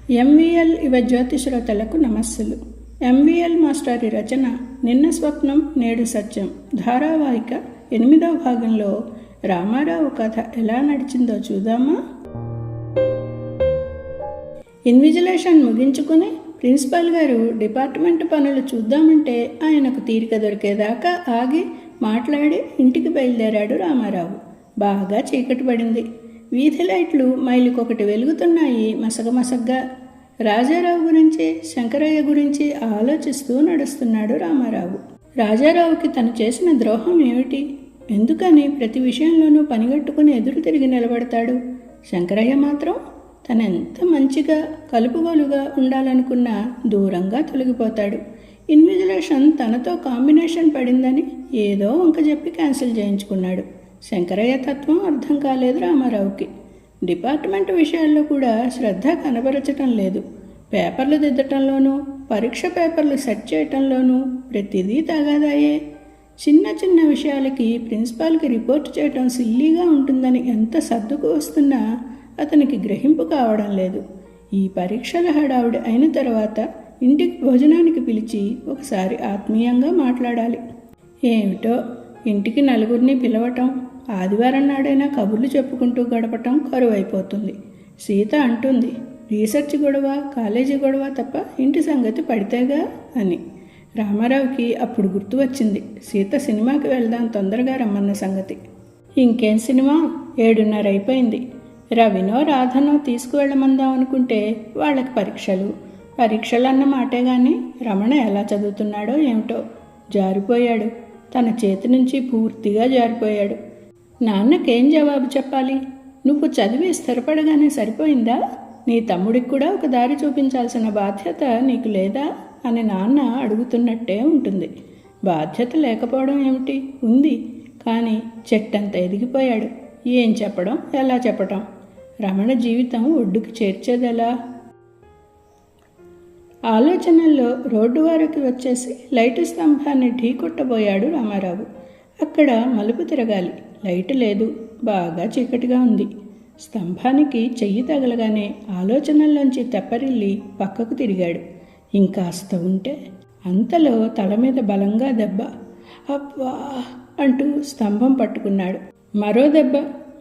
MVL యువ జ్యోతిశ్రోతలకు నమస్సులు. MVL మాస్టారి రచన నిన్న స్వప్నం నేడు సత్యం ధారావాహిక 8వ భాగంలో రామారావు కథ ఎలా నడిచిందో చూద్దామా? ఇన్విజిలేషన్ ముగించుకుని ప్రిన్సిపాల్ గారు డిపార్ట్మెంట్ పనులు చూద్దామంటే ఆయనకు తీరిక దొరికేదాకా ఆగి మాట్లాడి ఇంటికి బయలుదేరాడు రామారావు. బాగా చీకటి పడింది. వీధి లైట్లు మైలుకొకటి వెలుగుతున్నాయి మసగమసగ్గా. రాజారావు గురించి, శంకరయ్య గురించి ఆలోచిస్తూ నడుస్తున్నాడు రామారావు. రాజారావుకి తను చేసిన ద్రోహం ఏమిటి? ఎందుకని ప్రతి విషయంలోనూ పనిగట్టుకుని ఎదురు తిరిగి నిలబడతాడు? శంకరయ్య మాత్రం తనెంత మంచిగా కలుపుగోలుగా ఉండాలనుకున్నా దూరంగా తొలగిపోతాడు. ఇన్విజిలేషన్ తనతో కాంబినేషన్ పడిందని ఏదో వంక చెప్పి క్యాన్సిల్ చేయించుకున్నాడు. శంకరయ్య తత్వం అర్థం కాలేదు రామారావుకి. డిపార్ట్మెంట్ విషయాల్లో కూడా శ్రద్ధ కనబరచటం లేదు. పేపర్లు దిద్దటంలోనూ, పరీక్ష పేపర్లు సెట్ చేయటంలోనూ ప్రతిదీ తగాదాయే. చిన్న చిన్న విషయాలకి ప్రిన్సిపాల్కి రిపోర్ట్ చేయటం సిల్లీగా ఉంటుందని ఎంత సర్దుకు వస్తున్నా అతనికి గ్రహింపు కావడం లేదు. ఈ పరీక్షల హడావుడి అయిన తర్వాత ఇంటికి భోజనానికి పిలిచి ఒకసారి ఆత్మీయంగా మాట్లాడాలి. ఏమిటో ఇంటికి నలుగురిని పిలవటం, ఆదివారం నాడైనా కబుర్లు చెప్పుకుంటూ గడపటం కరువైపోతుంది. సీత అంటుంది, రీసెర్చ్ గొడవ, కాలేజీ గొడవ తప్ప ఇంటి సంగతి పడితేగా అని. రామారావుకి అప్పుడు గుర్తు వచ్చింది సీత సినిమాకి వెళ్దాం తొందరగా రమ్మన్న సంగతి. ఇంకేం సినిమా? 7:30 అయిపోయింది. రవినో రాధనో తీసుకువెళ్ళమందాం అనుకుంటే వాళ్ళకి పరీక్షలు అన్న మాటే కానీ రమణ ఎలా చదువుతున్నాడో ఏమిటో జారిపోయాడు. తన చేతి నుంచి పూర్తిగా జారిపోయాడు. నాన్నకేం జవాబు చెప్పాలి? నువ్వు చదివి స్థిరపడగానే సరిపోయిందా? నీ తమ్ముడికి కూడా ఒక దారి చూపించాల్సిన బాధ్యత నీకు లేదా అని నాన్న అడుగుతున్నట్టే ఉంటుంది. బాధ్యత లేకపోవడం ఏమిటి? ఉంది. కానీ చెట్టంత ఎదిగిపోయాడు. ఏం చెప్పడం, ఎలా చెప్పటం? రమణ జీవితం ఒడ్డుకి చేర్చేదెలా? ఆలోచనల్లో రోడ్డు వారికి వచ్చేసి లైటు స్తంభాన్ని ఢీకొట్టబోయాడు రామారావు. అక్కడ మలుపు తిరగాలి. లైటు లేదు. బాగా చీకటిగా ఉంది. స్తంభానికి చెయ్యి తగలగానే ఆలోచనల్లోంచి తెప్పరిల్లి పక్కకు తిరిగాడు. ఇంకాస్త ఉంటే అంతలో తల మీద బలంగా దెబ్బ. అబ్బా అంటూ స్తంభం పట్టుకున్నాడు. మరో దెబ్బ,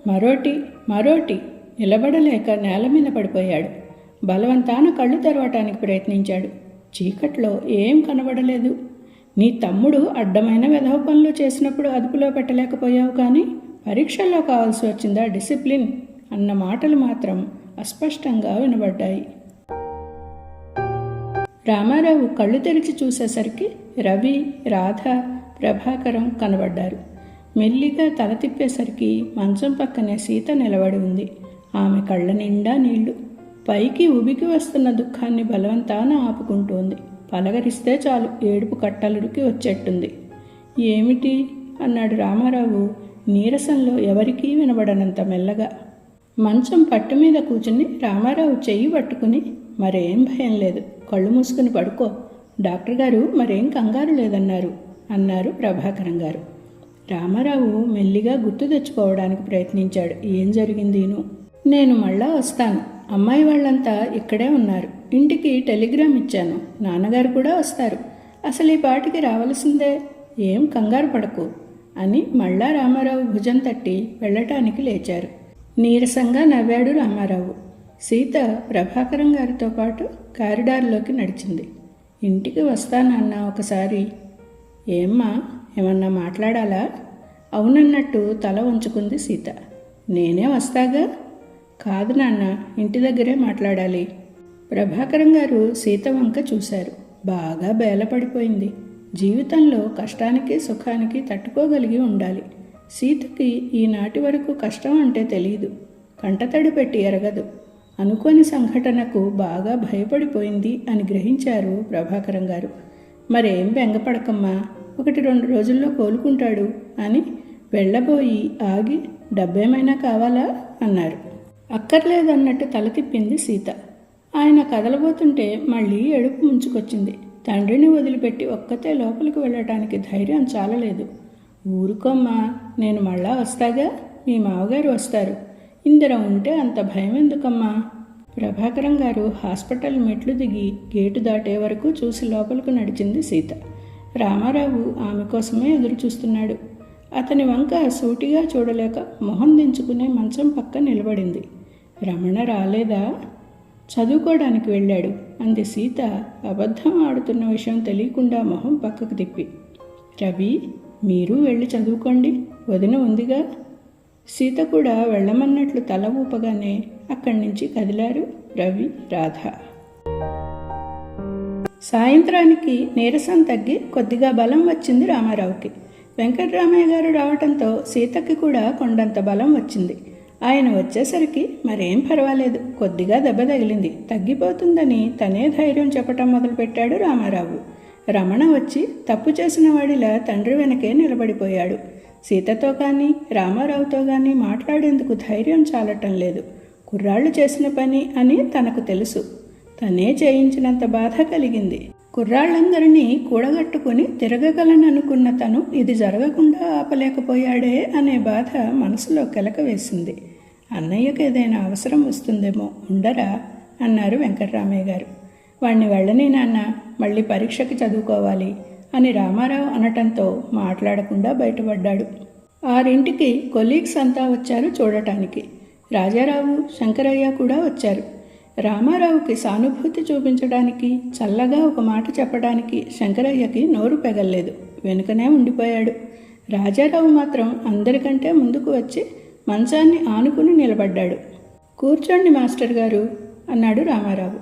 మరోటి. నిలబడలేక నేల మీద పడిపోయాడు. బలవంతాన కళ్ళు తెరవటానికి ప్రయత్నించాడు. చీకట్లో ఏం కనబడలేదు. నీ తమ్ముడు అడ్డమైన వెధవ పనులు చేసినప్పుడు అదుపులో పెట్టలేకపోయావు, కానీ పరీక్షల్లో కావాల్సి వచ్చిందా డిసిప్లిన్ అన్న మాటలు మాత్రం అస్పష్టంగా వినబడ్డాయి. రామారావు కళ్ళు తెరిచి చూసేసరికి రవి, రాధ, ప్రభాకరం కనబడ్డారు. మెల్లిగా తల తిప్పేసరికి మంచం పక్కనే సీత నిలబడి ఉంది. ఆమె కళ్ళ నిండా నీళ్లు. పైకి ఉబికి వస్తున్న దుఃఖాన్ని బలవంతాన ఆపుకుంటోంది. పలకరిస్తే చాలు ఏడుపు కట్టలుడికి వచ్చేట్టుంది. ఏమిటి అన్నాడు రామారావు నీరసంలో ఎవరికీ వినబడనంత మెల్లగా. మంచం పట్టు మీద కూర్చుని రామారావు చెయ్యి పట్టుకుని, మరేం భయం లేదు, కళ్ళు మూసుకుని పడుకో, డాక్టర్ గారు మరేం కంగారు లేదన్నారు అన్నారు ప్రభాకరం గారు. రామారావు మెల్లిగా గుర్తు తెచ్చుకోవడానికి ప్రయత్నించాడు. ఏం జరిగిందిను? నేను మళ్ళా వస్తాను. అమ్మాయి వాళ్ళంతా ఇక్కడే ఉన్నారు. ఇంటికి టెలిగ్రామ్ ఇచ్చాను. నాన్నగారు కూడా వస్తారు. అసలు ఈ పాటికి రావలసిందే. ఏం కంగారు పడకు అని మళ్ళా రామారావు భుజం తట్టి వెళ్ళటానికి లేచారు. నీరసంగా నవ్వాడు రామారావు. సీత ప్రభాకరం గారితో పాటు కారిడార్లోకి నడిచింది. ఇంటికి వస్తానన్న ఒకసారి. ఏమ్మా, ఏమన్నా మాట్లాడాలా? అవునన్నట్టు తల ఉంచుకుంది సీత. నేనే వస్తాగా. కాదు నాన్న, ఇంటి దగ్గరే మాట్లాడాలి. ప్రభాకరం గారు సీత వంక చూశారు. బాగా బేలపడిపోయింది. జీవితంలో కష్టానికి సుఖానికి తట్టుకోగలిగి ఉండాలి. సీతకి ఈనాటి వరకు కష్టం అంటే తెలియదు. కంటతడి పెట్టి ఎరగదు. అనుకోని సంఘటనకు బాగా భయపడిపోయింది అని గ్రహించారు ప్రభాకరం గారు. మరేం బెంగపడకమ్మా, 1-2 రోజుల్లో కోలుకుంటాడు అని వెళ్ళబోయి ఆగి, డబ్బేమైనా కావాలా అన్నారు. అక్కర్లేదన్నట్టు తల తిప్పింది సీత. ఆయన కదలబోతుంటే మళ్ళీ ఏడుపు ముంచుకొచ్చింది. తండ్రిని వదిలిపెట్టి ఒక్కతే లోపలికి వెళ్ళటానికి ధైర్యం చాలలేదు. ఊరుకోమ్మా, నేను మళ్ళా వస్తాగా, మీ మావగారు వస్తారు. ఇందిర ఉంటే అంత భయం ఎందుకమ్మా? ప్రభాకరం గారు హాస్పిటల్ మెట్లు దిగి గేటు దాటే వరకు చూసి లోపలకు నడిచింది సీత. రామారావు ఆమె కోసమే ఎదురు చూస్తున్నాడు. అతని వంక సూటిగా చూడలేక మొహం దించుకునే మంచం పక్క నిలబడింది. రమణ రాలేదా? చదువుకోవడానికి వెళ్ళాడు అంది సీత అబద్ధం ఆడుతున్న విషయం తెలియకుండా మొహం పక్కకు తిప్పి. రవి, మీరు వెళ్ళి చదువుకోండి, వదిన ఉందిగా. సీత కూడా వెళ్ళమన్నట్లు తల ఊపగానే అక్కడి నుంచి కదిలారు రవి, రాధ. సాయంత్రానికి నీరసం తగ్గి కొద్దిగా బలం వచ్చింది రామారావుకి. వెంకట్రామయ్య గారు రావటంతో సీతకి కూడా కొండంత బలం వచ్చింది. ఆయన వచ్చేసరికి మరేం పర్వాలేదు, కొద్దిగా దెబ్బ తగిలింది, తగ్గిపోతుందని తనే ధైర్యం చెప్పటం మొదలుపెట్టాడు రామారావు. రమణ వచ్చి తప్పు చేసిన వాడిలా తండ్రి వెనకే నిలబడిపోయాడు. సీతతో కానీ రామారావుతో కానీ మాట్లాడేందుకు ధైర్యం చాలటం లేదు. కుర్రాళ్ళు చేసిన పని అని తనకు తెలుసు. తనే చేయించినంత బాధ కలిగింది. కుర్రాళ్ళందరినీ కూడగట్టుకుని తిరగగలననుకున్న తను ఇది జరగకుండా ఆపలేకపోయాడే అనే బాధ మనసులో కెలక వేసింది. అన్నయ్యకు ఏదైనా అవసరం వస్తుందేమో, ఉండరా అన్నారు వెంకట్రామయ్య గారు. వాణ్ణి వెళ్ళని నాన్న, మళ్ళీ పరీక్షకి చదువుకోవాలి అని రామారావు అనటంతో మాట్లాడకుండా బయటపడ్డాడు. 6ంటికి కొలీగ్స్ అంతా వచ్చారు చూడటానికి. రాజారావు, శంకరయ్య కూడా వచ్చారు. రామారావుకి సానుభూతి చూపించడానికి, చల్లగా ఒక మాట చెప్పడానికి శంకరయ్యకి నోరు పెగల్లేదు. వెనుకనే ఉండిపోయాడు. రాజారావు మాత్రం అందరికంటే ముందుకు వచ్చి మంచాన్ని ఆనుకుని నిలబడ్డాడు. కూర్చోండి మాస్టర్ గారు అన్నాడు రామారావు.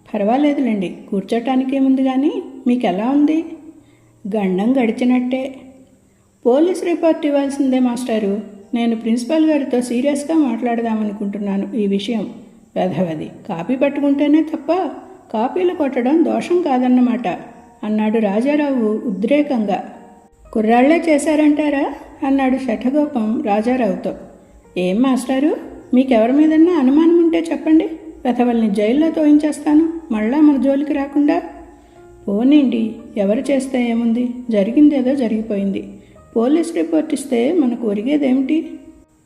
పర్వాలేదులేండి, కూర్చోటానికేముంది కానీ మీకెలా ఉంది? గండం గడిచినట్టే. పోలీస్ రిపోర్ట్ ఇవ్వాల్సిందే మాస్టారు. నేను ప్రిన్సిపాల్ గారితో సీరియస్గా మాట్లాడదామనుకుంటున్నాను ఈ విషయం. వెధవది, కాపీ పట్టుకుంటేనే తప్ప కాపీలు కొట్టడం దోషం కాదన్నమాట అన్నాడు రాజారావు ఉద్రేకంగా. కుర్రాళ్లే చేశారంటారా అన్నాడు శఠగోపం రాజారావుతో. ఏం మాస్టారు, మీకెవరి మీదన్నా అనుమానం ఉంటే చెప్పండి, వెధవల్ని జైల్లో తోయించేస్తాను, మళ్ళా మన జోలికి రాకుండా. పోనీండి, ఎవరు చేస్తే ఏముంది, జరిగిందేదో జరిగిపోయింది. పోలీస్ రిపోర్ట్ ఇస్తే మనకు ఒరిగేదేమిటి?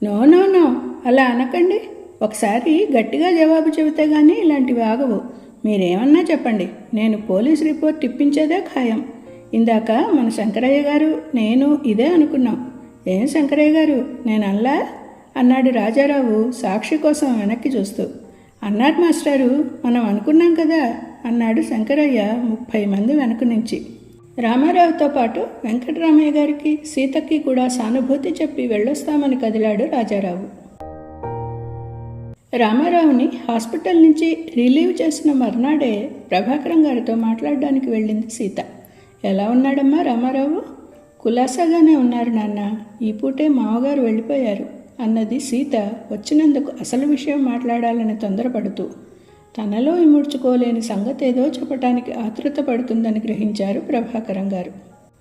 నో నో నో, అలా అనకండి. ఒకసారి గట్టిగా జవాబు చెబితే కానీ ఇలాంటివి ఆగవు. మీరేమన్నా చెప్పండి, నేను పోలీస్ రిపోర్ట్ ఇప్పించేదే ఖాయం. ఇందాక మన శంకరయ్య గారు నేను ఇదే అనుకున్నాం. ఏం శంకరయ్య గారు, నేను అల్లా అన్నాడు రాజారావు సాక్షి కోసం వెనక్కి చూస్తూ. అన్నారు మాస్టారు, మనం అనుకున్నాం కదా అన్నాడు శంకరయ్య 30 మంది వెనక నుంచి. రామారావుతో పాటు వెంకటరామయ్య గారికి, సీతకి కూడా సానుభూతి చెప్పి వెళ్ళొస్తామని కదిలాడు రాజారావు. రామారావుని హాస్పిటల్ నుంచి రిలీవ్ చేసిన మర్నాడే ప్రభాకరం గారితో మాట్లాడడానికి వెళ్ళింది సీత. ఎలా ఉన్నాడమ్మా రామారావు? కులాసాగానే ఉన్నారు నాన్న, ఈ పూటే మామగారు వెళ్ళిపోయారు అన్నది సీత వచ్చినందుకు అసలు విషయం మాట్లాడాలని తొందరపడుతూ. తనలో ఇముడ్చుకోలేని సంగతేదో చెప్పటానికి ఆతృత పడుతుందని గ్రహించారు ప్రభాకరం గారు.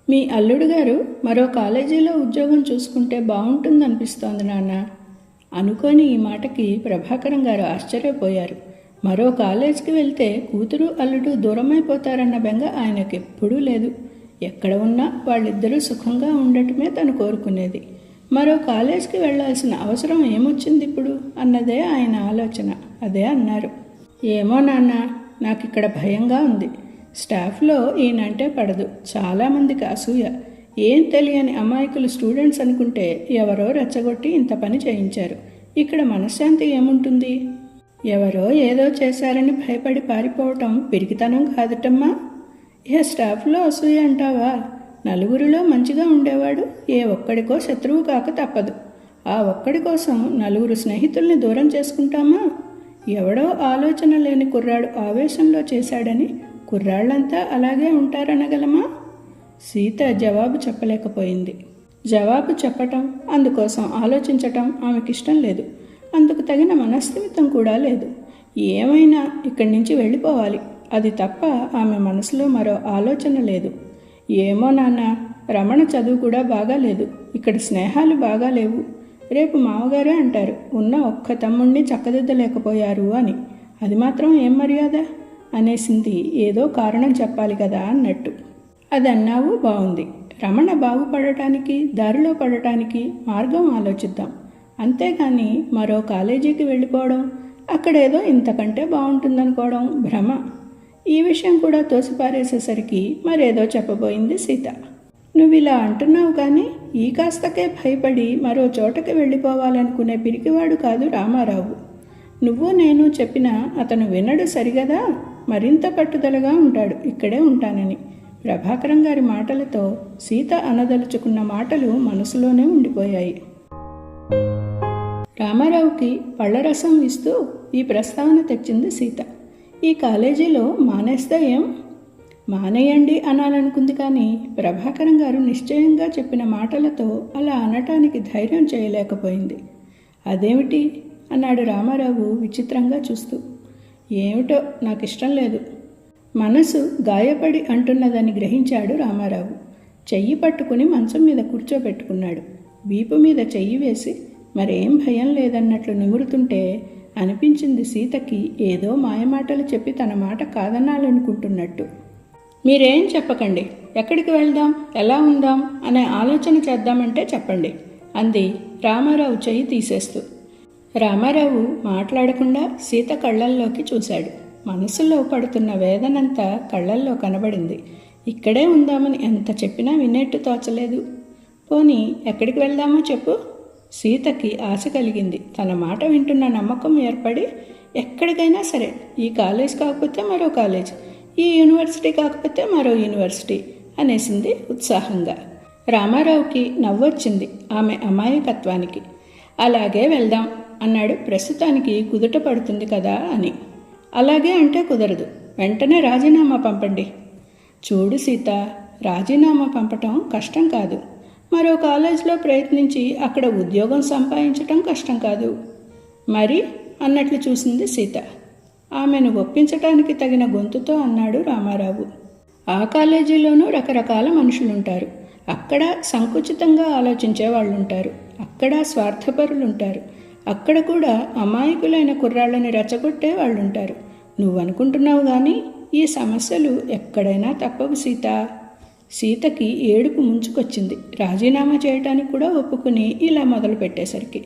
మీ అల్లుడు గారు మరో కాలేజీలో ఉద్యోగం చూసుకుంటే బాగుంటుందనిపిస్తోంది నాన్న. అనుకోని ఈ మాటకి ప్రభాకరం గారు ఆశ్చర్యపోయారు. మరో కాలేజీకి వెళ్తే కూతురు అల్లుడు దూరమైపోతారన్న బెంగ ఆయనకెప్పుడూ లేదు. ఎక్కడ ఉన్నా వాళ్ళిద్దరూ సుఖంగా ఉండటమే తను కోరుకునేది. మరో కాలేజీకి వెళ్లాల్సిన అవసరం ఏమొచ్చింది ఇప్పుడు అన్నదే ఆయన ఆలోచన. అదే అన్నారు. ఏమో నాన్న, నాకు ఇక్కడ భయంగా ఉంది. స్టాఫ్లో ఈయనంటే పడదు, చాలామందికి అసూయ. ఏం తెలియని అమాయకులు స్టూడెంట్స్ అనుకుంటే ఎవరో రెచ్చగొట్టి ఇంత పని చేయించారు. ఇక్కడ మనశ్శాంతి ఏముంటుంది? ఎవరో ఏదో చేశారని భయపడి పారిపోవటం పిరికితనం కాదుటమ్మా. ఇహ స్టాఫ్లో అసూయ అంటావా? నలుగురిలో మంచిగా ఉండేవాడు ఏ ఒక్కడికో శత్రువు కాక తప్పదు. ఆ ఒక్కడి కోసం నలుగురు స్నేహితుల్ని దూరం చేసుకుంటామా? ఎవడో ఆలోచన లేని కుర్రాడు ఆవేశంలో చేశాడని కుర్రాళ్ళంతా అలాగే ఉంటారనగలమా? సీత జవాబు చెప్పలేకపోయింది. జవాబు చెప్పటం, అందుకోసం ఆలోచించటం ఆమెకిష్టం లేదు. అందుకు తగిన మనస్థిమితం కూడా లేదు. ఏమైనా ఇక్కడి నుంచి వెళ్ళిపోవాలి, అది తప్ప ఆమె మనసులో మరో ఆలోచన లేదు. ఏమో నాన్న, రమణ చదువు కూడా బాగాలేదు, ఇక్కడ స్నేహాలు బాగాలేవు. రేపు మామగారే అంటారు ఉన్న ఒక్క తమ్ముణ్ణి చక్కదిద్దలేకపోయారు అని. అది మాత్రం ఏం మర్యాద అనేసింది. ఏదో కారణం చెప్పాలి కదా అన్నట్టు. అది అన్నావు, బాగుంది. రమణ బాగుపడటానికి, దారిలో పడటానికి మార్గం ఆలోచిద్దాం. అంతేగాని మరో కాలేజీకి వెళ్ళిపోవడం, అక్కడేదో ఇంతకంటే బాగుంటుందనుకోవడం భ్రమ. ఈ విషయం కూడా తోసిపారేసేసరికి మరేదో చెప్పబోయింది సీత. నువ్విలా అంటున్నావు కానీ ఈ కాస్తకే భయపడి మరో చోటకి వెళ్ళిపోవాలనుకునే పిరికివాడు కాదు రామారావు. నువ్వు నేను చెప్పినా అతను వినడు సరిగదా. మరింత పట్టుదలగా ఉంటాడు ఇక్కడే ఉంటానని. ప్రభాకరం గారి మాటలతో సీత అనదలుచుకున్న మాటలు మనసులోనే ఉండిపోయాయి. రామారావుకి పళ్ళరసం ఇస్తూ ఈ ప్రస్తావన తెచ్చింది సీత. ఈ కాలేజీలో మానేస్తే ఏం? మానేయండి అనాలనుకుంది కానీ ప్రభాకరం గారు నిశ్చయంగా చెప్పిన మాటలతో అలా అనటానికి ధైర్యం చేయలేకపోయింది. అదేమిటి అన్నాడు రామారావు విచిత్రంగా చూస్తూ. ఏమిటో నాకు ఇష్టం లేదు. మనసు గాయపడి అంటున్నదని గ్రహించాడు రామారావు. చెయ్యి పట్టుకుని మంచం మీద కూర్చోబెట్టుకున్నాడు. వీపు మీద చెయ్యి వేసి మరేం భయం లేదన్నట్లు నిమురుతుంటే అనిపించింది సీతకి ఏదో మాయమాటలు చెప్పి తన మాట కాదనాలనుకుంటున్నట్టు. మీరేం చెప్పకండి, ఎక్కడికి వెళ్దాం, ఎలా ఉందాం అనే ఆలోచన చేద్దామంటే చెప్పండి అంది రామారావు చెయ్యి తీసేస్తూ. రామారావు మాట్లాడకుండా సీత కళ్ళల్లోకి చూశాడు. మనసులో పడుతున్న వేదనంతా కళ్ళల్లో కనబడింది. ఇక్కడే ఉందామని ఎంత చెప్పినా వినేట్టు తోచలేదు. పోనీ ఎక్కడికి వెళ్దామో చెప్పు. సీతకి ఆశ కలిగింది. తన మాట వింటున్న నమ్మకం ఏర్పడి ఎక్కడికైనా సరే, ఈ కాలేజ్ కాకపోతే మరో కాలేజ్, ఈ యూనివర్సిటీ కాకపోతే మరో యూనివర్సిటీ అనేసింది ఉత్సాహంగా. రామారావుకి నవ్వొచ్చింది ఆమె అమాయకత్వానికి. అలాగే వెళ్దాం అన్నాడు. ప్రస్తుతానికి కుదుట పడుతుంది కదా అని. అలాగే అంటే కుదరదు, వెంటనే రాజీనామా పంపండి. చూడు సీత, రాజీనామా పంపటం కష్టం కాదు. మరో కాలేజీలో ప్రయత్నించి అక్కడ ఉద్యోగం సంపాదించటం కష్టం కాదు. మరి అన్నట్లు చూసింది సీత. ఆమెను ఒప్పించటానికి తగిన గొంతుతో అన్నాడు రామారావు. ఆ కాలేజీలోనూ రకరకాల మనుషులుంటారు. అక్కడ సంకుచితంగా ఆలోచించే వాళ్ళుంటారు, అక్కడ స్వార్థపరులుంటారు, అక్కడ కూడా అమాయకులైన కుర్రాళ్ళని రెచ్చగొట్టే వాళ్ళుంటారు. నువ్వనుకుంటున్నావు కానీ ఈ సమస్యలు ఎక్కడైనా తప్పవు సీత. సీతకి ఏడుపు ముంచుకొచ్చింది. రాజీనామా చేయటానికి కూడా ఒప్పుకుని ఇలా మొదలు పెట్టేసరికి.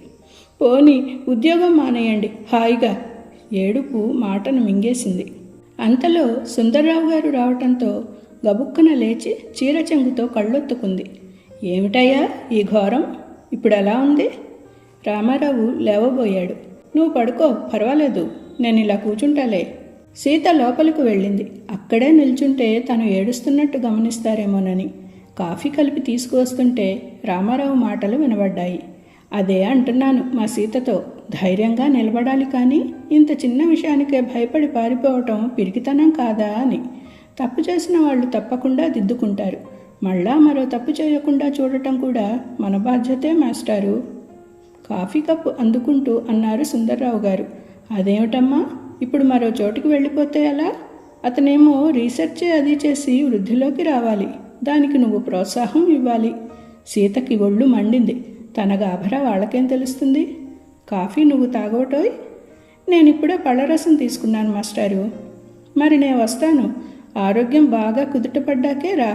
పోనీ ఉద్యోగం మానేయండి హాయిగా. ఏడుపు మాటను మింగేసింది. అంతలో సుందర్రావు గారు రావటంతో గబుక్కున లేచి చీర చెంగుతో కళ్ళొత్తుకుంది. ఏమిటయ్యా ఈ ఘోరం, ఇప్పుడు ఎలా ఉంది? రామారావు లేవబోయాడు. నువ్వు పడుకో, పర్వాలేదు, నేను ఇలా కూర్చుంటాలే. సీత లోపలికి వెళ్ళింది. అక్కడే నిల్చుంటే తను ఏడుస్తున్నట్టు గమనిస్తారేమోనని కాఫీ కలిపి తీసుకువస్తుంటే రామారావు మాటలు వినబడ్డాయి. అదే అంటున్నాను మా సీతతో, ధైర్యంగా నిలబడాలి కానీ ఇంత చిన్న విషయానికే భయపడి పారిపోవటం పిరికితనం కాదా అని. తప్పు చేసిన వాళ్ళు తప్పకుండా దిద్దుకుంటారు. మళ్ళా మరో తప్పు చేయకుండా చూడటం కూడా మన బాధ్యతే మాస్టారు. కాఫీ కప్పు అందుకుంటూ అన్నారు సుందర్రావు గారు. అదేమిటమ్మా, ఇప్పుడు మరో చోటుకి వెళ్ళిపోతే ఎలా? అతనేమో రీసెర్చ్ అది చేసి వృద్ధిలోకి రావాలి, దానికి నువ్వు ప్రోత్సాహం ఇవ్వాలి. సీతకి ఒళ్ళు మండింది. తన గాభరా వాళ్ళకేం తెలుస్తుంది? కాఫీ నువ్వు తాగవటోయ్? నేనిప్పుడే పళ్ళరసం తీసుకున్నాను మాస్టారు. మరి నేను వస్తాను, ఆరోగ్యం బాగా కుదుటపడ్డాకే రా.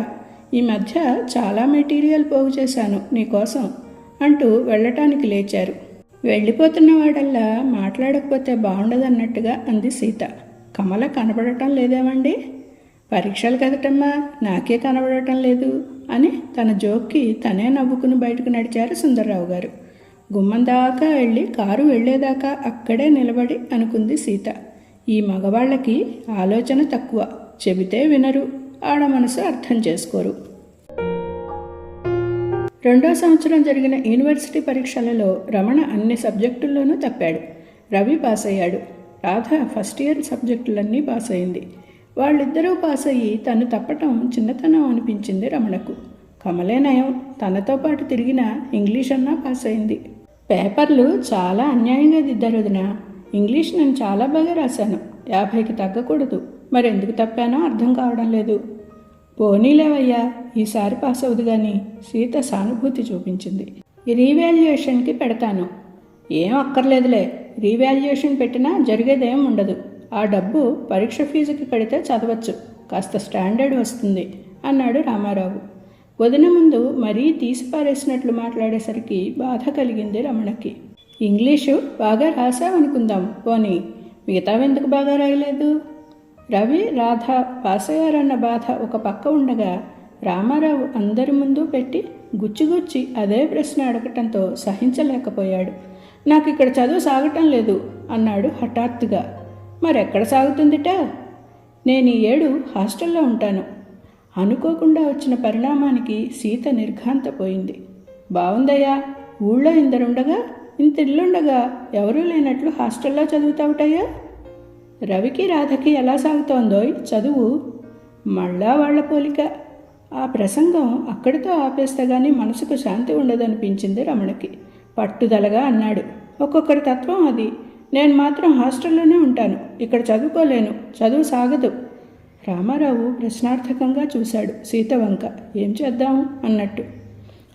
ఈ మధ్య చాలా మెటీరియల్ పోగు చేశాను నీకోసం అంటూ వెళ్ళటానికి లేచారు. వెళ్ళిపోతున్నవాడల్లా మాట్లాడకపోతే బాగుండదన్నట్టుగా అంది సీత. కమల కనబడటం లేదేమండి? పరీక్షలు కదటమ్మా, నాకే కనబడటం లేదు అని తన జోక్కి తనే నవ్వుకుని బయటకు నడిచారు సుందర్రావు గారు. గుమ్మం దాకా వెళ్ళి కారు వెళ్లేదాకా అక్కడే నిలబడి అనుకుంది సీత. ఈ మగవాళ్ళకి ఆలోచన తక్కువ, చెబితే వినరు, ఆడ మనసు అర్థం చేసుకోరు. 2వ సంవత్సరం జరిగిన యూనివర్సిటీ పరీక్షలలో రమణ అన్ని సబ్జెక్టుల్లోనూ తప్పాడు. రవి పాస్ అయ్యాడు. రాధ ఫస్ట్ ఇయర్ సబ్జెక్టులన్నీ పాస్ అయింది. వాళ్ళిద్దరూ పాస్ అయ్యి తను తప్పటం చిన్నతనం అనిపించింది రమణకు. కమలే నయం, తనతో పాటు తిరిగిన ఇంగ్లీష్ అన్నా పాస్ అయింది. పేపర్లు చాలా అన్యాయంగా దిద్దారు వదినా. ఇంగ్లీష్ నేను చాలా బాగా రాశాను, 50కి తగ్గకూడదు. మరెందుకు తప్పానో అర్థం కావడం లేదు. పోనీలేవయ్యా, ఈసారి పాస్ అవుదు కానీ సీత సానుభూతి చూపించింది. రీవాల్యుయేషన్కి పెడతాను. ఏం అక్కర్లేదులే, రీవాల్యుయేషన్ పెట్టినా జరిగేదేం ఉండదు. ఆ డబ్బు పరీక్ష ఫీజుకి కడితే చదవచ్చు, కాస్త స్టాండర్డ్ వస్తుంది అన్నాడు రామారావు. వదిన ముందు మరీ తీసిపారేసినట్లు మాట్లాడేసరికి బాధ కలిగింది రమణకి. ఇంగ్లీషు బాగా రాసావనుకుందాం, పోనీ మిగతావెందుకు బాగా రాయలేదు? రవి, రాధ పాస్ అయ్యారన్న బాధ ఒక పక్క ఉండగా రామారావు అందరి ముందు పెట్టి గుచ్చిగుచ్చి అదే ప్రశ్న అడగటంతో సహించలేకపోయాడు. నాకు ఇక్కడ చదువు సాగటం లేదు అన్నాడు హఠాత్తుగా. మరెక్కడ సాగుతుందిట? నేను ఈ ఏడు హాస్టల్లో ఉంటాను. అనుకోకుండా వచ్చిన పరిణామానికి సీత నిర్ఘాంతపోయింది. బావుందయ్యా, ఊళ్ళో ఇందరుండగా ఇంత ఇల్లుండగా ఎవరూ లేనట్లు హాస్టల్లో చదువుతావుటయ్యా? రవికి రాధకి ఎలా సాగుతోందోయ్ చదువు? మళ్ళా వాళ్ల పోలిక. ఆ ప్రసంగం అక్కడితో ఆపేస్తే గానీ మనసుకు శాంతి ఉండదనిపించింది రమణకి. పట్టుదలగా అన్నాడు, ఒక్కొక్కరి తత్వం అది. నేను మాత్రం హాస్టల్లోనే ఉంటాను, ఇక్కడ చదువుకోలేను, చదువు సాగదు. రామారావు ప్రశ్నార్థకంగా చూశాడు సీత వంక. ఏం చేద్దాం అన్నట్టు.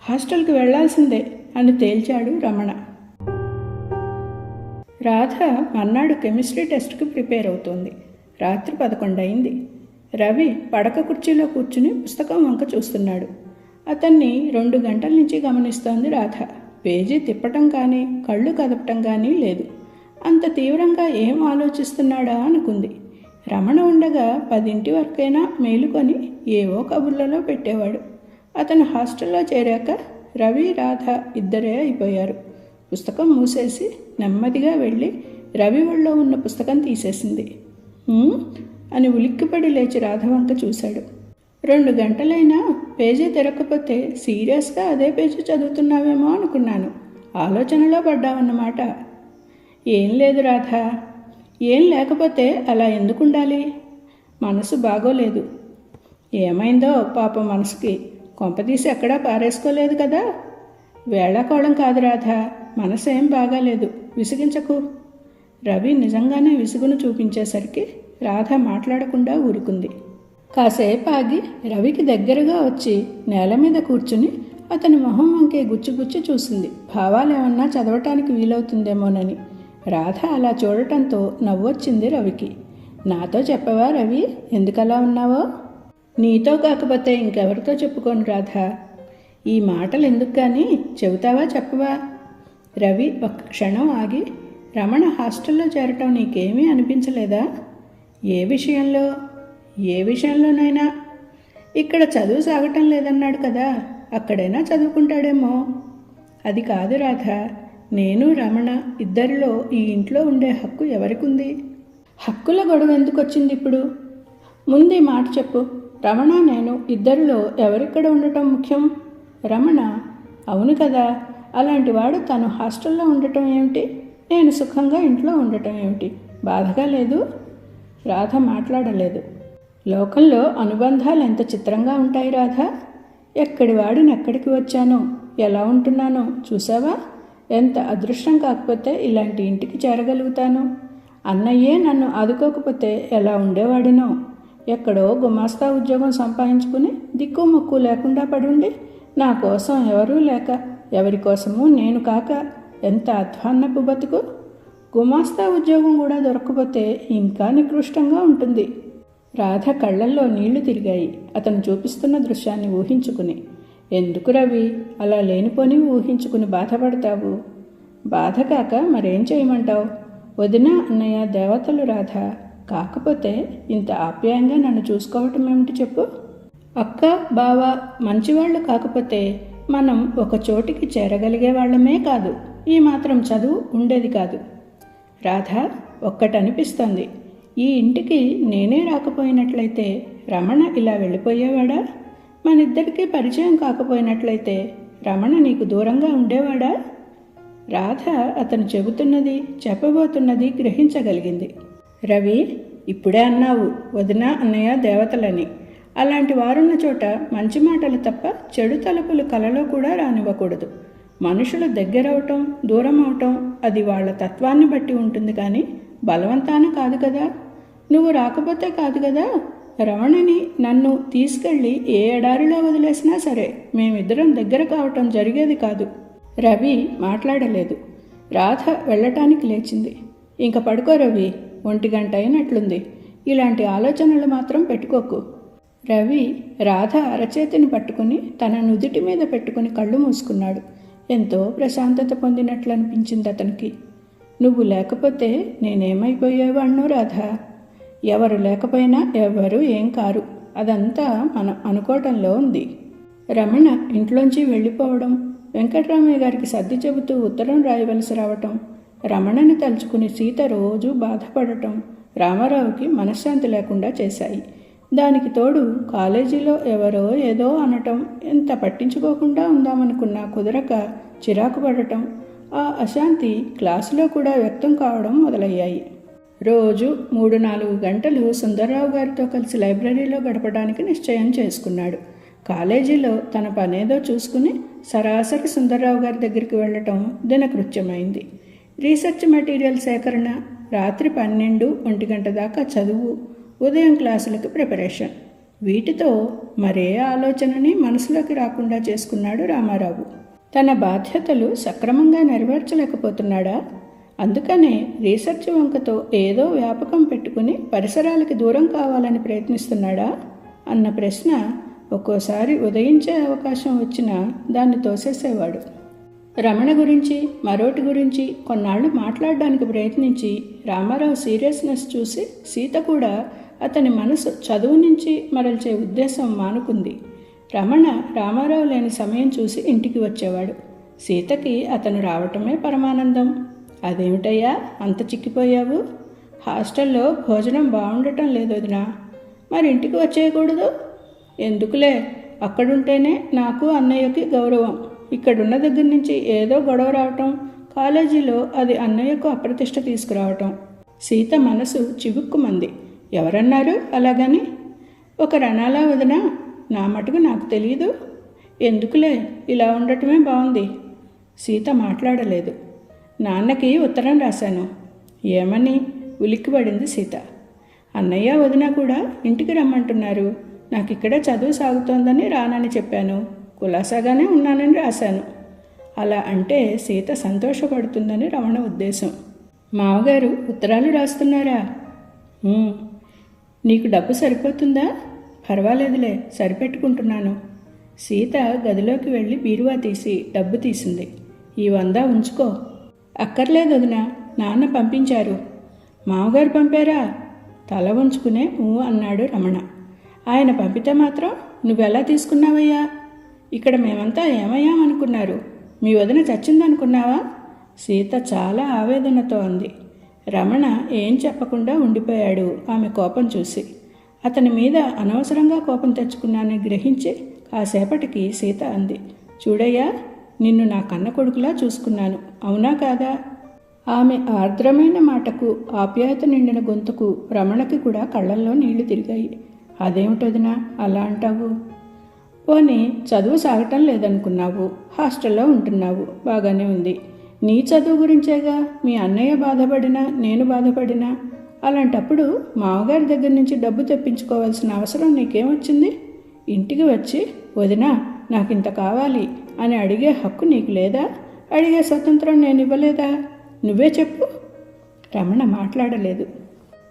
హాస్టల్కి వెళ్లాల్సిందే అని తేల్చాడు రమణ. రాధ మర్నాడు కెమిస్ట్రీ టెస్ట్కి ప్రిపేర్ అవుతోంది. రాత్రి 11 అయింది. రవి పడక కుర్చీలో కూర్చుని పుస్తకం వంక చూస్తున్నాడు. అతన్ని 2 గంటల నుంచి గమనిస్తోంది రాధ. పేజీ తిప్పటం కానీ కళ్ళు కదపటం కానీ లేదు. అంత తీవ్రంగా ఏం ఆలోచిస్తున్నాడా అనుకుంది. రమణ ఉండగా 10 వరకైనా మేలుకొని ఏవో కబుర్లలో పెట్టేవాడు. అతను హాస్టల్లో చేరాక రవి, రాధ ఇద్దరే అయిపోయారు. పుస్తకం మూసేసి నెమ్మదిగా వెళ్ళి రవి ఒళ్ళో ఉన్న పుస్తకం తీసేసింది. అని ఉలిక్కిపడి లేచి రాధ వంక చూశాడు. 2 గంటలైనా పేజీ తిరగకపోతే సీరియస్గా అదే పేజీ చదువుతున్నావేమో అనుకున్నాను. ఆలోచనలో పడ్డావన్నమాట. ఏం లేదు రాధ. ఏం లేకపోతే అలా ఎందుకుండాలి? మనసు బాగోలేదు. ఏమైందో పాప మనసుకి? కొంపతీసి ఎక్కడా పారేసుకోలేదు కదా? వేళాకోళం కాదు రాధ, మనసేం బాగాలేదు, విసిగించకు. రవి నిజంగానే విసుగును చూపించేసరికి రాధ మాట్లాడకుండా ఊరుకుంది. కాసేపు ఆగి రవికి దగ్గరగా వచ్చి నేల మీద కూర్చుని అతని మొహం వంకే గుచ్చిగుచ్చి చూసింది. భావాలేమన్నా చదవటానికి వీలవుతుందేమోనని. రాధ అలా చూడటంతో నవ్వొచ్చింది రవికి. నాతో చెప్పవా రవి, ఎందుకలా ఉన్నావో? నీతో కాకపోతే ఇంకెవరితో చెప్పుకోను రాధ. ఈ మాటలు ఎందుకు కానీ చెబుతావా చెప్పవా? రవి ఒక్క క్షణం ఆగి, రమణ హాస్టల్లో చేరటం నీకేమీ అనిపించలేదా? ఏ విషయంలో? ఏ విషయంలోనైనా? ఇక్కడ చదువు సాగటం లేదన్నాడు కదా, అక్కడైనా చదువుకుంటాడేమో. అది కాదు రాధ, నేను రమణ ఇద్దరిలో ఈ ఇంట్లో ఉండే హక్కు ఎవరికుంది? హక్కుల గొడవ ఎందుకు వచ్చింది ఇప్పుడు? ముందు మాట చెప్పు. రమణ నేను ఇద్దరిలో ఎవరిక్కడ ఉండటం ముఖ్యం? రమణ. అవును కదా, అలాంటి వాడు తను హాస్టల్లో ఉండటం ఏమిటి, నేను సుఖంగా ఇంట్లో ఉండటం ఏమిటి? బాధగా లేదు? రాధ మాట్లాడలేదు. లోకంలో అనుబంధాలు ఎంత చిత్రంగా ఉంటాయి రాధ. ఎక్కడి వాడిని ఎక్కడికి వచ్చానో, ఎలా ఉంటున్నానో చూసావా? ఎంత అదృష్టం కాకపోతే ఇలాంటి ఇంటికి చేరగలుగుతాను. అన్నయ్యే నన్ను ఆదుకోకపోతే ఎలా ఉండేవాడినో. ఎక్కడో గుమాస్తా ఉద్యోగం సంపాదించుకుని దిక్కు మొక్కు లేకుండా పడుండి నా కోసం ఎవరూ లేక ఎవరి కోసము నేను కాక ఎంత అధ్వాన్నపు బతుకు. గుమాస్తా ఉద్యోగం కూడా దొరకకపోతే ఇంకా నికృష్టంగా ఉంటుంది. రాధ కళ్ళల్లో నీళ్లు తిరిగాయి అతను చూపిస్తున్న దృశ్యాన్ని ఊహించుకుని. ఎందుకు రవి అలా లేనిపోని ఊహించుకుని బాధపడతావు? బాధ కాక మరేం చేయమంటావు? వదిన, అన్నయ్య దేవతలు రాధ. కాకపోతే ఇంత ఆప్యాయంగా నన్ను చూసుకోవటం ఏమిటి చెప్పు? అక్క, బావ మంచివాళ్ళు కాకపోతే మనం ఒక చోటికి చేరగలిగే వాళ్ళమే కాదు, ఈ మాత్రం చదువు ఉండేది కాదు. రాధ, ఒక్కటనిపిస్తోంది. ఈ ఇంటికి నేనే రాకపోయినట్లయితే రమణ ఇలా వెళ్ళిపోయేవాడా? మనిద్దరికీ పరిచయం కాకపోయినట్లయితే రమణ నీకు దూరంగా ఉండేవాడా? రాధ అతను చెబుతున్నది చెప్పబోతున్నది గ్రహించగలిగింది. రవి, ఇప్పుడే అన్నావు వదిన, అన్నయ్య దేవతలని. అలాంటి వారున్న చోట మంచి మాటలు తప్ప చెడు తలుపులు కలలో కూడా రానివ్వకూడదు. మనుషులు దగ్గరవటం దూరం అవటం అది వాళ్ళ తత్వాన్ని బట్టి ఉంటుంది కానీ బలవంతాన కాదు కదా. నువ్వు రాకపోతే కాదు కదా. రమణని నన్ను తీసుకెళ్ళి ఏ ఎడారిలో వదిలేసినా సరే మేమిద్దరం దగ్గర కావటం జరిగేది కాదు. రవి మాట్లాడలేదు. రాధ వెళ్ళటానికి లేచింది. ఇంక పడుకో రవి, 1 గంట అయినట్లుంది. ఇలాంటి ఆలోచనలు మాత్రం పెట్టుకోకు. రవి రాధ అరచేతిని పట్టుకుని తన నుదిటి మీద పెట్టుకుని కళ్ళు మూసుకున్నాడు. ఎంతో ప్రశాంతత పొందినట్లు అనిపించింది అతనికి. నువ్వు లేకపోతే నేనేమైపోయేవాణ్ణో రాధా. ఎవరు లేకపోయినా ఎవరు ఏం కారు, అదంతా మనం అనుకోవటంలో ఉంది. రమణ ఇంట్లోంచి వెళ్ళిపోవడం, వెంకట్రామయ్య గారికి సర్ది చెబుతూ ఉత్తరం రాయవలసి రావటం, రమణని తలుచుకుని సీత రోజూ బాధపడటం రామారావుకి మనశ్శాంతి లేకుండా చేశాయి. దానికి తోడు కాలేజీలో ఎవరో ఏదో అనటం, ఎంత పట్టించుకోకుండా ఉందామనుకున్నా కుదరక చిరాకు పడటం, ఆ అశాంతి క్లాసులో కూడా వ్యక్తం కావడం మొదలయ్యాయి. రోజు 3-4 గంటలు సుందర్రావు గారితో కలిసి లైబ్రరీలో గడపడానికి నిశ్చయం చేసుకున్నాడు. కాలేజీలో తన పనేదో చూసుకుని సరాసరి సుందర్రావు గారి దగ్గరికి వెళ్ళటం దినకృత్యమైంది. రీసెర్చ్ మెటీరియల్ సేకరణ, రాత్రి 12-1 గంట దాకా చదువు, ఉదయం క్లాసులకు ప్రిపరేషన్. వీటితో మరే ఆలోచనని మనసులోకి రాకుండా చేసుకున్నాడు రామారావు. తన బాధ్యతలు సక్రమంగా నెరవేర్చలేకపోతున్నాడా? అందుకనే రీసెర్చ్ వంకతో ఏదో వ్యాపకం పెట్టుకుని పరిసరాలకి దూరం కావాలని ప్రయత్నిస్తున్నాడా అన్న ప్రశ్న ఒక్కోసారి ఉదయించే అవకాశం వచ్చినా దాన్ని తోసేసేవాడు. రమణ గురించి మరోటి గురించి కొన్నాళ్ళు మాట్లాడడానికి ప్రయత్నించి రామారావు సీరియస్నెస్ చూసి సీత కూడా అతని మనసు చదువు నుంచి మరల్చే ఉద్దేశం మానుకుంది. రమణ రామారావు లేని సమయం చూసి ఇంటికి వచ్చేవాడు. సీతకి అతను రావటమే పరమానందం. అదేమిటయ్యా అంత చిక్కిపోయావు? హాస్టల్లో భోజనం బాగుండటం లేదు వదినా. మరి ఇంటికి వచ్చేయకూడదు? ఎందుకులే, అక్కడుంటేనే నాకు అన్నయ్యకి గౌరవం. ఇక్కడున్న దగ్గర నుంచి ఏదో గొడవ రావటం, కాలేజీలో అది అన్నయ్యకు అప్రతిష్ట తీసుకురావటం. సీత మనసు చివుక్కుమంది. ఎవరన్నారు అలాగని? ఒకరనాలా వదినా? నా మటుకు నాకు తెలీదు. ఎందుకులే, ఇలా ఉండటమే బాగుంది. సీత మాట్లాడలేదు. నాన్నకి ఉత్తరం రాశాను. ఏమని? ఉలిక్కిపడింది సీత. అన్నయ్య వదిన కూడా ఇంటికి రమ్మంటున్నారు. నాకు ఇక్కడ చదువు సాగుతోందని రానని చెప్పాను. కులాసాగానే ఉన్నానని రాశాను. అలా అంటే సీత సంతోషపడుతుందని రమణ ఉద్దేశం. మామగారు ఉత్తరాలు రాస్తున్నారా? నీకు డబ్బు సరిపోతుందా? పర్వాలేదులే, సరిపెట్టుకుంటున్నాను. సీత గదిలోకి వెళ్ళి బీరువా తీసి డబ్బు తీసింది. ఈ 100 ఉంచుకో. అక్కర్లేదు వదినా, నాన్న పంపించారు. మామగారు పంపారా? తల వంచుకునే అన్నాడు రమణ. ఆయన పంపితే మాత్రం నువ్వెలా తీసుకున్నావయ్యా? ఇక్కడ మేమంతా ఏమయ్యామనుకున్నారు? మీ వదిన చచ్చిందనుకున్నావా? సీత చాలా ఆవేదనతో అంది. రమణ ఏం చెప్పకుండా ఉండిపోయాడు ఆమె కోపం చూసి. అతని మీద అనవసరంగా కోపం తెచ్చుకున్నానని గ్రహించి కాసేపటికి సీత అంది, చూడయ్యా, నిన్ను నా కన్న కొడుకులా చూసుకున్నాను, అవునా కాదా? ఆమె ఆర్ద్రమైన మాటకు, ఆప్యాయత నిండిన గొంతుకు రమణకి కూడా కళ్ళల్లో నీళ్లు తిరిగాయి. అదేమిటొదినా అలా అంటావు? పోనీ చదువు సాగటం లేదనుకున్నావు, హాస్టల్లో ఉంటున్నావు, బాగానే ఉంది. నీ చదువు గురించేగా మీ అన్నయ్య బాధపడినా నేను బాధపడినా. అలాంటప్పుడు మామగారి దగ్గర నుంచి డబ్బు తెప్పించుకోవాల్సిన అవసరం నీకేమొచ్చింది? ఇంటికి వచ్చి వదినా నాకింత కావాలి అని అడిగే హక్కు నీకు లేదా? అడిగే స్వతంత్రం నేను ఇవ్వలేదా? నువ్వే చెప్పు. రమణ మాట్లాడలేదు.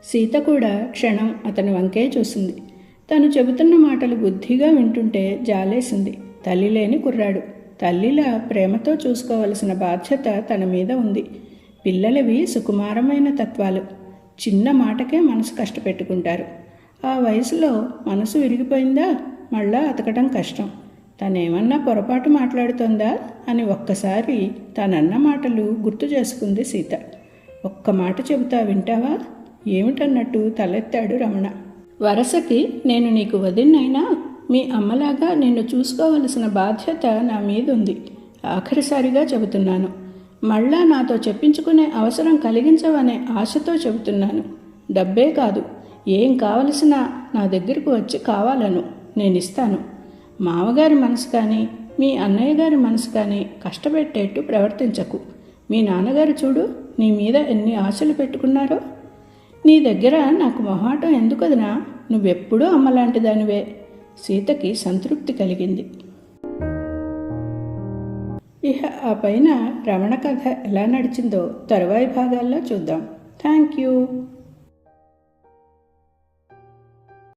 సీత కూడా క్షణం అతని వంకే చూసింది. తను చెబుతున్న మాటలు బుద్ధిగా వింటుంటే జాలేసింది. తల్లి లేని కుర్రాడు. తల్లిలా ప్రేమతో చూసుకోవలసిన బాధ్యత తన మీద ఉంది. పిల్లలవి సుకుమారమైన తత్వాలు. చిన్న మాటకే మనసు కష్టపెట్టుకుంటారు. ఆ వయసులో మనసు విరిగిపోయిందా మళ్ళా అతకటం కష్టం. తనేమన్నా పొరపాటు మాట్లాడుతోందా అని ఒక్కసారి తనన్న మాటలు గుర్తు చేసుకుంది సీత. ఒక్క మాట చెబుతా వింటావా? ఏమిటన్నట్టు తలెత్తాడు రమణ. వరసకి నేను నీకు వదిన్నైనా మీ అమ్మలాగా నిన్ను చూసుకోవలసిన బాధ్యత నా మీదుంది. ఆఖరిసారిగా చెబుతున్నాను. మళ్ళా నాతో చెప్పించుకునే అవసరం కలిగించవనే ఆశతో చెబుతున్నాను. డబ్బే కాదు, ఏం కావలసినా నా దగ్గరకు వచ్చి కావాలను నేనిస్తాను. మామగారి మనసు కానీ మీ అన్నయ్య గారి మనసు కానీ కష్టపెట్టేట్టు ప్రవర్తించకు. మీ నాన్నగారు చూడు నీ మీద ఎన్ని ఆశలు పెట్టుకున్నారో. నీ దగ్గర నాకు మొహాటం ఎందుకదినా? నువ్వెప్పుడూ అమ్మలాంటి దానివే. సీతకి సంతృప్తి కలిగింది. ఇహ ఆ పైన రమణ కథ ఎలా నడిచిందో తరువాయి భాగాల్లో చూద్దాం. Thank you.